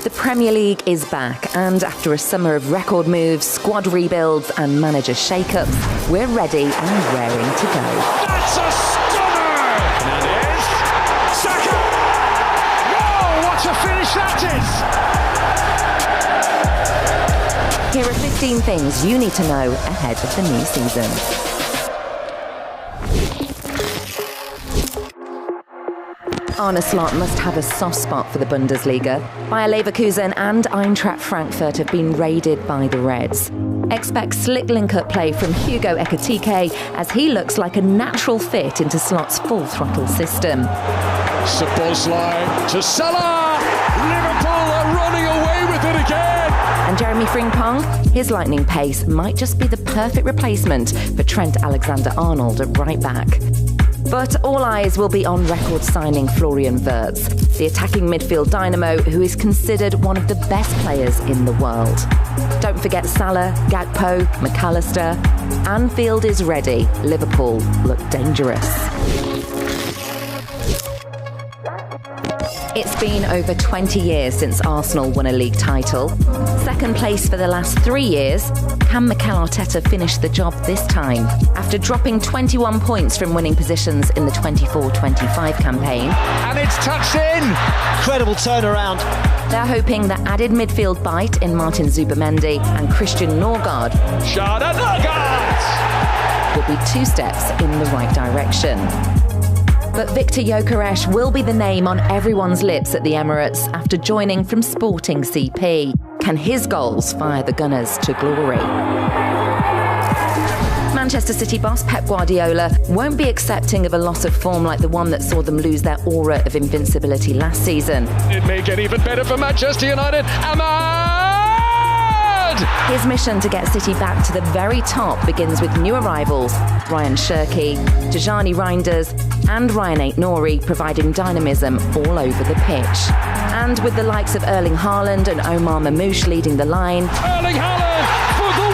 The Premier League is back, and after a summer of record moves, squad rebuilds and manager shake-ups, we're ready and raring to go. That's a stunner! Hernandez! Saka! Whoa, what a finish that is! Here are 15 things you need to know ahead of the new season. Arne Slot must have a soft spot for the Bundesliga. Bayer Leverkusen and Eintracht Frankfurt have been raided by the Reds. Expect slick link-up play from Hugo Ekitike as he looks like a natural fit into Slot's full-throttle system. Szoboszlai to Salah! Liverpool are running away with it again! And Jeremy Frimpong, his lightning pace might just be the perfect replacement for Trent Alexander-Arnold at right back. But all eyes will be on record signing Florian Wirtz, the attacking midfield dynamo who is considered one of the best players in the world. Don't forget Salah, Gakpo, McAllister. Anfield is ready. Liverpool look dangerous. It's been over 20 years since Arsenal won a league title. Second place for the last 3 years. Can Mikel Arteta finish the job this time? After dropping 21 points from winning positions in the 24-25 campaign. And it's touched in! Incredible turnaround. They're hoping that added midfield bite in Martin Zubimendi and Christian Norgard will be 2 steps in the right direction. But Victor Gyökeres will be the name on everyone's lips at the Emirates after joining from Sporting CP. Can his goals fire the Gunners to glory? Manchester City boss Pep Guardiola won't be accepting of a loss of form like the one that saw them lose their aura of invincibility last season. It may get even better for Manchester United. Ahmad! His mission to get City back to the very top begins with new arrivals Ryan Cherki, Tijani Reinders and Ryan Aït-Nouri providing dynamism all over the pitch. And with the likes of Erling Haaland and Omar Mamouche leading the line. Erling Haaland for the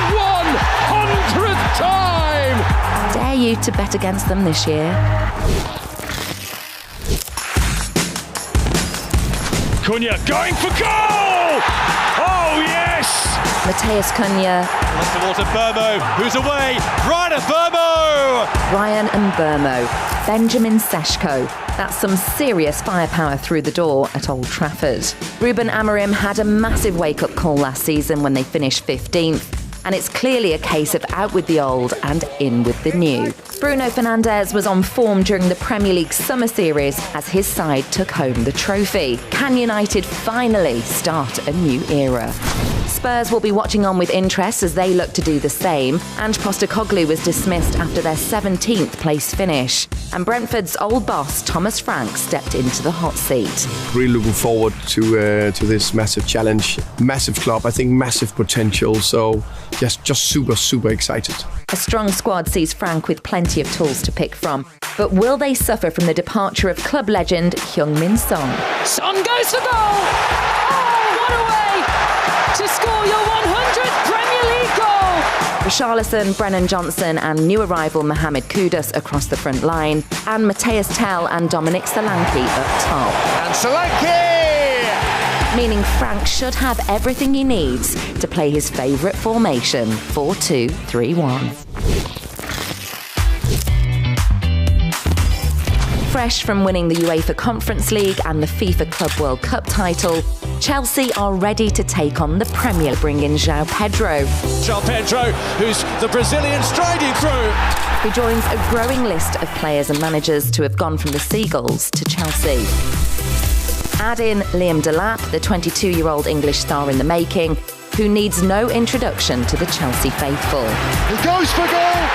100th time! Dare you to bet against them this year? Cunha going for goal! Oh yes! Matheus Cunha. Left towards Burmo, who's away. Ryan Burmo! Ryan and Burmo. Benjamin Seshko. That's some serious firepower through the door at Old Trafford. Ruben Amorim had a massive wake-up call last season when they finished 15th. And it's clearly a case of out with the old and in with the new. Bruno Fernandes was on form during the Premier League Summer Series as his side took home the trophy. Can United finally start a new era? Spurs will be watching on with interest as they look to do the same. And Postecoglou was dismissed after their 17th place finish. And Brentford's old boss, Thomas Frank, stepped into the hot seat. Really looking forward to this massive challenge. Massive club, I think massive potential. So just super excited. A strong squad sees Frank with plenty of tools to pick from. But will they suffer from the departure of club legend Heung-min Son? Son goes for goal! Oh, what a way to score your 100th Premier League goal! Richarlison, Brennan Johnson and new arrival Mohamed Kudus across the front line. And Matthias Tell and Dominic Solanke up top. And Solanke! Meaning Frank should have everything he needs to play his favourite formation, 4-2-3-1. Fresh from winning the UEFA Conference League and the FIFA Club World Cup title, Chelsea are ready to take on the Premier, bring in João Pedro. João Pedro, who's the Brazilian striding through. Who joins a growing list of players and managers to have gone from the Seagulls to Chelsea. Add in Liam Delap, the 22-year-old English star in the making, who needs no introduction to the Chelsea faithful. He goes for goal!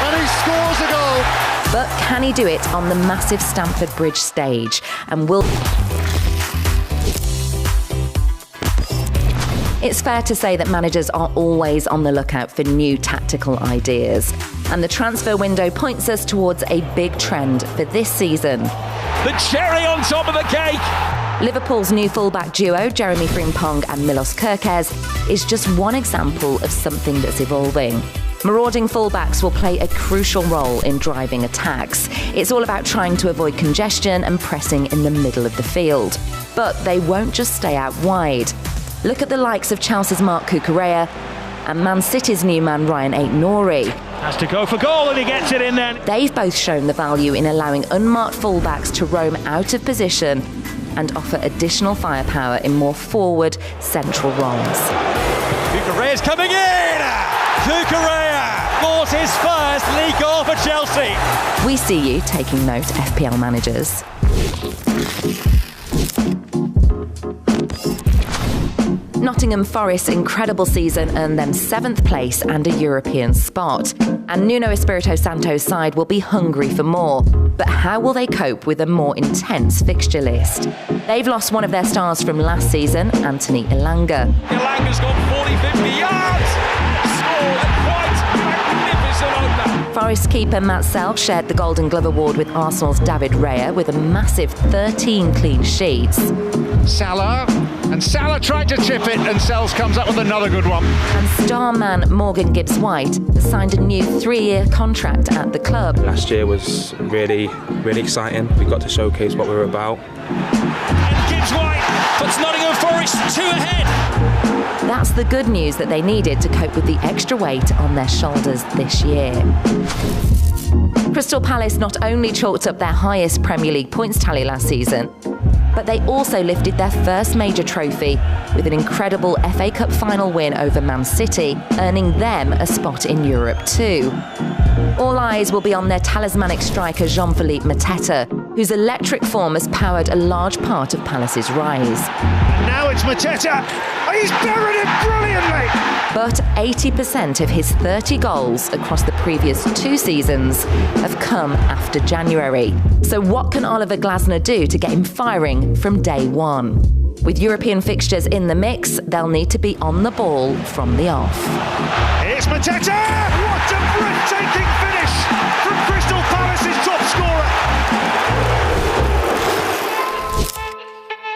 And he scores a goal! But can he do it on the massive Stamford Bridge stage? And will... It's fair to say that managers are always on the lookout for new tactical ideas. And the transfer window points us towards a big trend for this season. The cherry on top of the cake! Liverpool's new fullback duo, Jeremy Frimpong and Milos Kerkez, is just one example of something that's evolving. Marauding fullbacks will play a crucial role in driving attacks. It's all about trying to avoid congestion and pressing in the middle of the field. But they won't just stay out wide. Look at the likes of Chelsea's Marc Cucurella and Man City's new man Ryan Aït-Nouri. Has to go for goal and he gets it in then. They've both shown the value in allowing unmarked fullbacks to roam out of position and offer additional firepower in more forward, central roles. Cucurella's coming in! Cucurella scores his first league goal for Chelsea. We see you taking note, FPL managers. Nottingham Forest's incredible season earned them 7th place and a European spot. And Nuno Espirito Santo's side will be hungry for more. But how will they cope with a more intense fixture list? They've lost one of their stars from last season, Anthony Elanga. Elanga's gone 40-50 yards. Scored a quite magnificent opener. Forest keeper Matt Self shared the Golden Glove Award with Arsenal's David Raya with a massive 13 clean sheets. Salah tried to chip it and Sells comes up with another good one. And star man Morgan Gibbs-White has signed a new 3-year contract at the club. Last year was really exciting. We got to showcase what we were about. And Gibbs-White puts Nottingham Forest 2 ahead. That's the good news that they needed to cope with the extra weight on their shoulders this year. Crystal Palace not only chalked up their highest Premier League points tally last season, but they also lifted their first major trophy with an incredible FA Cup final win over Man City, earning them a spot in Europe too. All eyes will be on their talismanic striker Jean-Philippe Mateta, whose electric form has powered a large part of Palace's rise. Now it's Mateta. He's buried it brilliantly. But 80% of his 30 goals across the previous 2 seasons have come after January. So what can Oliver Glasner do to get him firing from day one? With European fixtures in the mix, they'll need to be on the ball from the off. Here's Mateta. What a breathtaking finish from Crystal Palace's top scorer.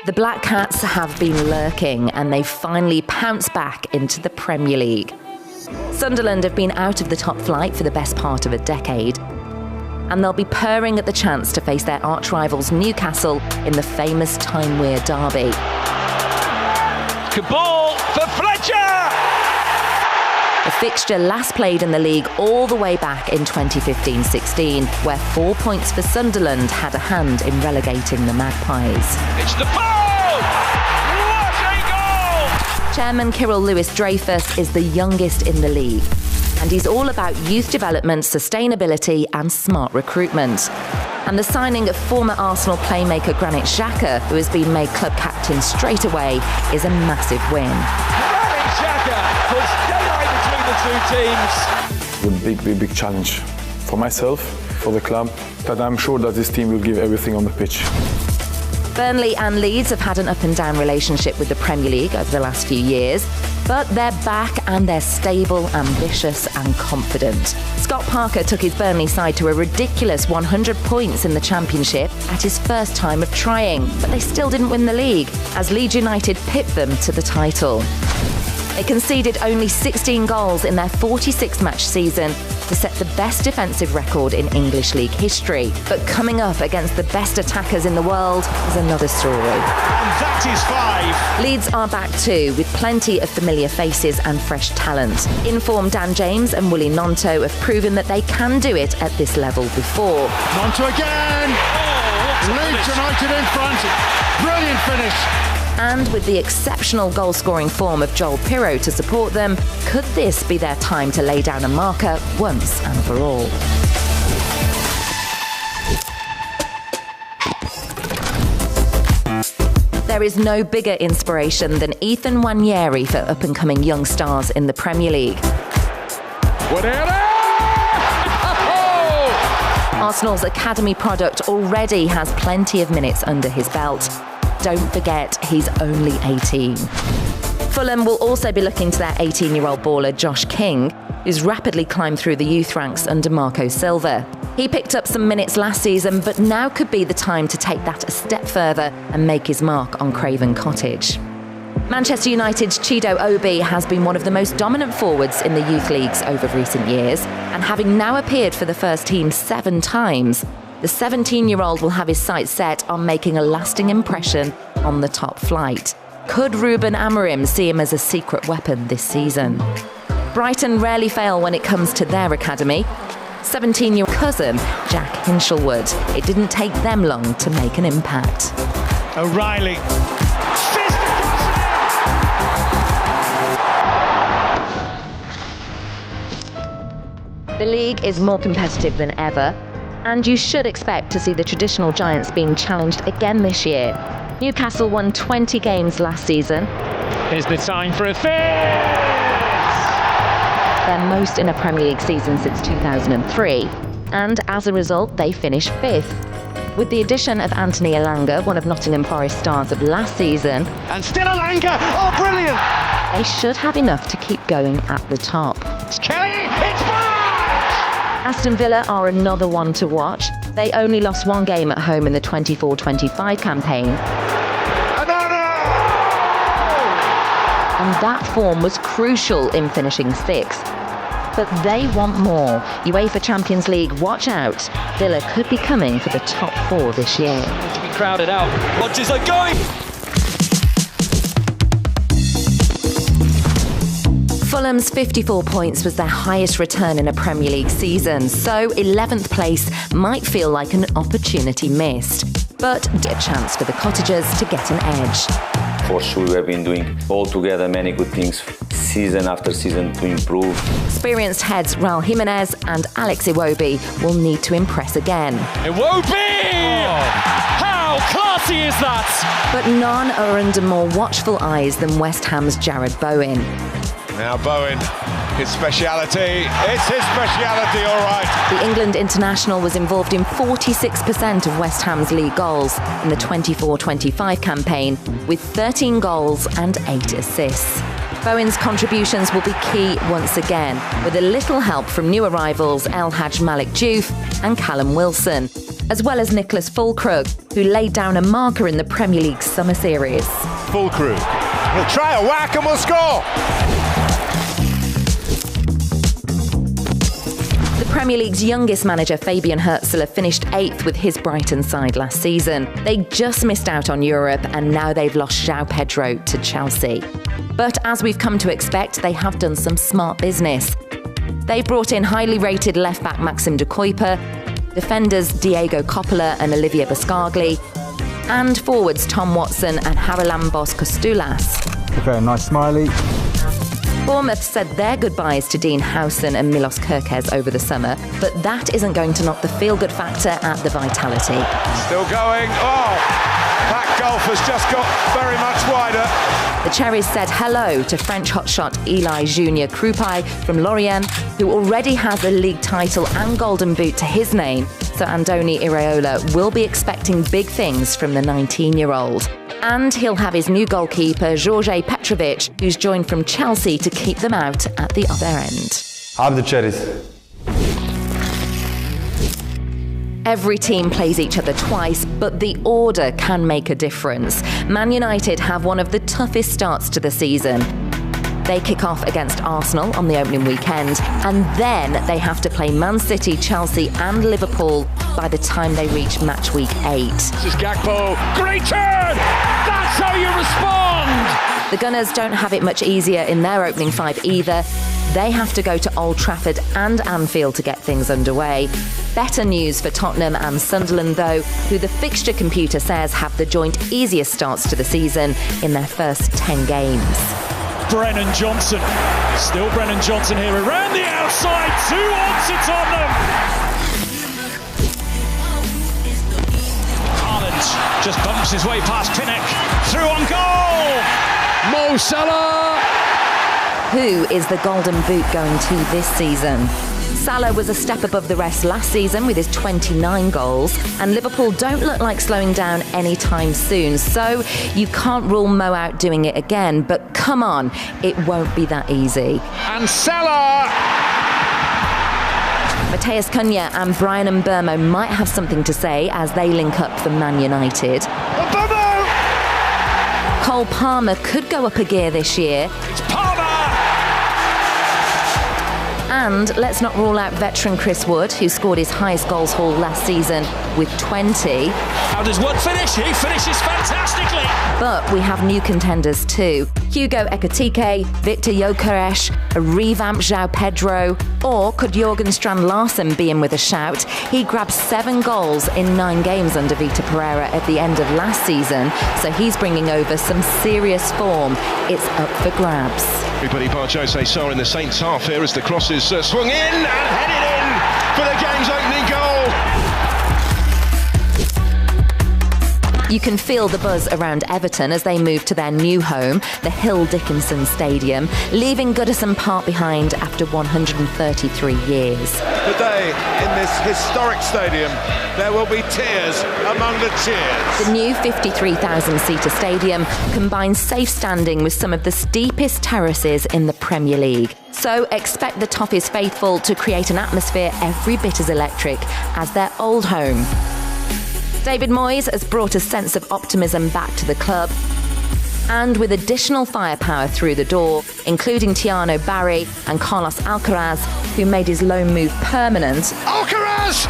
The Black Cats have been lurking and they've finally pounced back into the Premier League. Sunderland have been out of the top flight for the best part of a decade, and they'll be purring at the chance to face their arch-rivals Newcastle in the famous Tyne-Wear derby. Ball for Fletcher! A fixture last played in the league all the way back in 2015-16, where 4 points for Sunderland had a hand in relegating the Magpies. It's the ball! What a goal! Chairman Kyril Lewis-Dreyfus is the youngest in the league, and he's all about youth development, sustainability and smart recruitment. And the signing of former Arsenal playmaker Granit Xhaka, who has been made club captain straight away, is a massive win. Granit Xhaka puts daylight between the two teams. A big challenge for myself, for the club, but I'm sure that this team will give everything on the pitch. Burnley and Leeds have had an up-and-down relationship with the Premier League over the last few years, but they're back and they're stable, ambitious and confident. Scott Parker took his Burnley side to a ridiculous 100 points in the Championship at his first time of trying, but they still didn't win the league, as Leeds United pipped them to the title. They conceded only 16 goals in their 46-match season to set the best defensive record in English League history. But coming up against the best attackers in the world is another story. And that is 5. Leeds are back too, with plenty of familiar faces and fresh talent. Informed Dan James and Willie Gnonto have proven that they can do it at this level before. Gnonto again. Leeds United in front. Brilliant finish. And with the exceptional goal-scoring form of Joel Pirro to support them, could this be their time to lay down a marker once and for all? There is no bigger inspiration than Ethan Nwaneri for up-and-coming young stars in the Premier League. Arsenal's academy product already has plenty of minutes under his belt. Don't forget, he's only 18. Fulham will also be looking to their 18-year-old baller Josh King, who's rapidly climbed through the youth ranks under Marco Silva. He picked up some minutes last season, but now could be the time to take that a step further and make his mark on Craven Cottage. Manchester United's Chido Obi has been one of the most dominant forwards in the youth leagues over recent years, and having now appeared for the first team 7 times, the 17-year-old will have his sights set on making a lasting impression on the top flight. Could Ruben Amorim see him as a secret weapon this season? Brighton rarely fail when it comes to their academy. 17-year-old cousin Jack Hinchelwood. It didn't take them long to make an impact. O'Reilly. The league is more competitive than ever, and you should expect to see the traditional giants being challenged again this year. Newcastle won 20 games last season. Here's the time for a fifth! Their most in a Premier League season since 2003, and as a result, they finished 5th. With the addition of Anthony Elanga, one of Nottingham Forest stars of last season, And still Elanga! Oh, brilliant! they should have enough to keep going at the top. It's Kelly! It's back! Aston Villa are another one to watch. They only lost 1 game at home in the 24-25 campaign, and that form was crucial in finishing 6th. But they want more. UEFA Champions League, watch out. Villa could be coming for the top 4 this year. To be crowded out. Rodgers are going. Fulham's 54 points was their highest return in a Premier League season, so 11th place might feel like an opportunity missed. But a chance for the Cottagers to get an edge. For sure, we have been doing all together many good things season after season to improve. Experienced heads Raul Jimenez and Alex Iwobi will need to impress again. Iwobi! How classy is that? But none are under more watchful eyes than West Ham's Jarrod Bowen. Now Bowen, his speciality. It's his speciality, all right. The England international was involved in 46% of West Ham's league goals in the 24-25 campaign, with 13 goals and 8 assists. Bowen's contributions will be key once again, with a little help from new arrivals El Hadj Malik Diouf and Callum Wilson, as well as Nicholas Fulkrug, who laid down a marker in the Premier League summer series. Fulkrug will try a whack and will score. The Premier League's youngest manager, Fabian Hürzeler, finished 8th with his Brighton side last season. They just missed out on Europe, and now they've lost João Pedro to Chelsea. But as we've come to expect, they have done some smart business. They brought in highly rated left-back Maxim de Kuyper, defenders Diego Coppola and Olivier Bascagli, and forwards Tom Watson and Haralambos Kostoulas. Okay, nice smiley. Bournemouth said their goodbyes to Dean Howson and Milos Kerkez over the summer, but that isn't going to knock the feel-good factor at the Vitality. Still going. Oh, that gulf has just got very much wider. The Cherries said hello to French hotshot Eli Junior Krupai from Lorient, who already has a league title and Golden Boot to his name, so Andoni Iraola will be expecting big things from the 19-year-old. And he'll have his new goalkeeper, George Petrovic, who's joined from Chelsea to keep them out at the other end. Have the Cherries. Every team plays each other twice, but the order can make a difference. Man United have one of the toughest starts to the season. They kick off against Arsenal on the opening weekend, and then they have to play Man City, Chelsea and Liverpool by the time they reach match week 8. This is Gakpo. Great turn! That's how you respond! The Gunners don't have it much easier in their opening 5 either. They have to go to Old Trafford and Anfield to get things underway. Better news for Tottenham and Sunderland, though, who the fixture computer says have the joint easiest starts to the season in their first 10 games. Brennan Johnson. Still Brennan Johnson here around the outside. 2 on to Tottenham. Haaland just bumps his way past Pinnock. Through on goal. Mo Salah. Who is the Golden Boot going to this season? Salah was a step above the rest last season with his 29 goals, and Liverpool don't look like slowing down anytime soon, so you can't rule Mo out doing it again, but come on, it won't be that easy. And Salah! Mateus Cunha and Brian Mbeumo might have something to say as they link up for Man United. Cole Palmer could go up a gear this year. It's Palmer! And let's not rule out veteran Chris Wood, who scored his highest goals haul last season with 20. How does Wood finish? He finishes fantastically! But we have new contenders too. Hugo Ekitike, Victor Gyökeres, a revamped João Pedro, or could Jørgen Strand Larsen be in with a shout? He grabbed 7 goals in 9 games under Vitor Pereira at the end of last season, so he's bringing over some serious form. It's up for grabs. Everybody bar Jose Sarr in the Saints half here as the cross is swung in and headed in for the game's opening goal. You can feel the buzz around Everton as they move to their new home, the Hill Dickinson Stadium, leaving Goodison Park behind after 133 years. Today, in this historic stadium, there will be tears among the cheers. The new 53,000-seater stadium combines safe standing with some of the steepest terraces in the Premier League. So expect the Toffees faithful to create an atmosphere every bit as electric as their old home. David Moyes has brought a sense of optimism back to the club. And with additional firepower through the door, including Tiano Barry and Carlos Alcaraz, who made his loan move permanent. Alcaraz!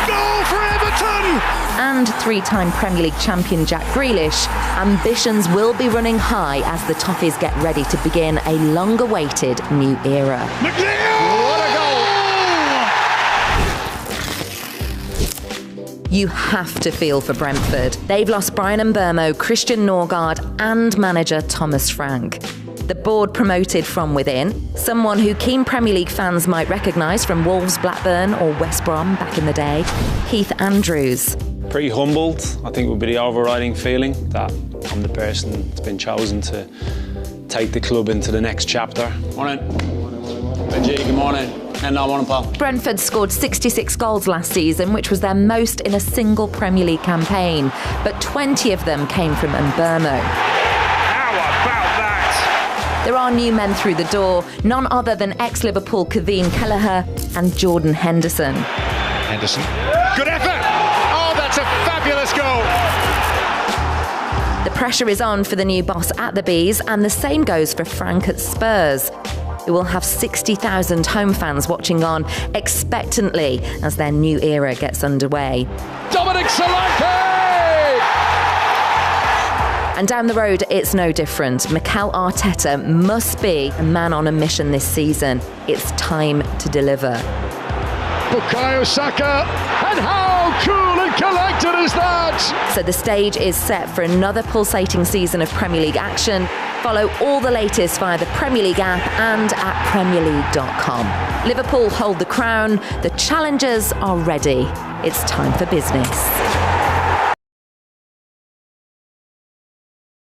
Goal for Everton! And 3-time Premier League champion Jack Grealish, ambitions will be running high as the Toffees get ready to begin a long-awaited new era. McNeil! What a goal! You have to feel for Brentford. They've lost Brian Mbeumo, Christian Norgard and manager Thomas Frank. The board promoted from within, someone who keen Premier League fans might recognise from Wolves, Blackburn or West Brom back in the day, Keith Andrews. Pretty humbled, I think would be the overriding feeling, that I'm the person that's been chosen to take the club into the next chapter. Morning. Benji, good morning. And I want to pal. Brentford scored 66 goals last season, which was their most in a single Premier League campaign, but 20 of them came from Mbeumo. How about that? There are new men through the door, none other than ex-Liverpool Kevin Kelleher and Jordan Henderson. Henderson. Good effort! Oh, that's a fabulous goal! The pressure is on for the new boss at the Bees, and the same goes for Frank at Spurs, who will have 60,000 home fans watching on expectantly as their new era gets underway. Dominic Solanke! And down the road, it's no different. Mikel Arteta must be a man on a mission this season. It's time to deliver. Bukayo Saka, and how cool and collected is that? So the stage is set for another pulsating season of Premier League action. Follow all the latest via the Premier League app and at premierleague.com. Liverpool hold the crown. The challengers are ready. It's time for business.